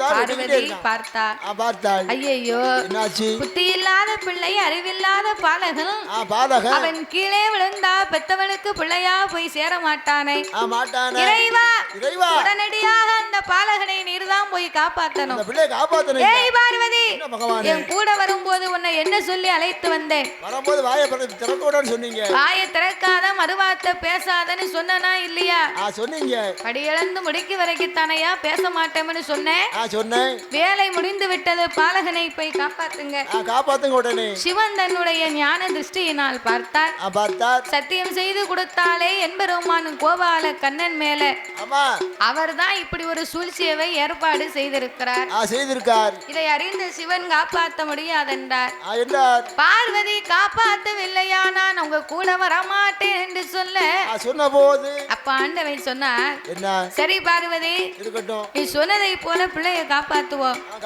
பார்வதி பார்த்தாள். ஐயையோ, புத்தி இல்லாத பிள்ளை, அறிவில்லாத பாலகன். அவன் கீழே விழுந்தா பெத்தவனுக்கு பிள்ளையா போய் சேர மாட்டானே. இறைவா, உடனடியாக அந்த பாலகனை நீர்தான் போய் காப்பாத்தணும். ஏய் பார்வதி, என் கூட வரும்போது உன்னை என்ன சொல்லி அழைத்து வந்தேன்? வாயை திறக்காத, மறுவார்த்தை பேசாதன்னு சொன்னா இல்லையா? படியிழந்து முடிக்கு வரைக்கும் தானையா பேச மாட்டேன்னு சொன்னேன். வேலை முடிந்து விட்டது, பாலகனை போய் காப்பாத்துங்க. உடனே சிவன் தன்னுடைய ஞான திருஷ்டியினால் பார்த்தார். சத்தியம் செய்து கொடுத்தாலே என்பெருமான் கோபால கண்ணன் மேல அவர்தான் இப்படி ஒரு சூழ்ச்சியை ஏற்பாடு செய்திருக்கிறார். இதை அறிந்த சிவன் காப்பாற்ற முடியாதென்றார். பார்வதி காப்பாற்றவில்லையா நான் உங்க கூட வரமாட்டேன் என்று சொன்ன போது அப்ப ஆண்டவன் சொன்னார், சரி பார்வதி, நீ சொன்னதை போல பிள்ளையை காப்பாத்துவோம்.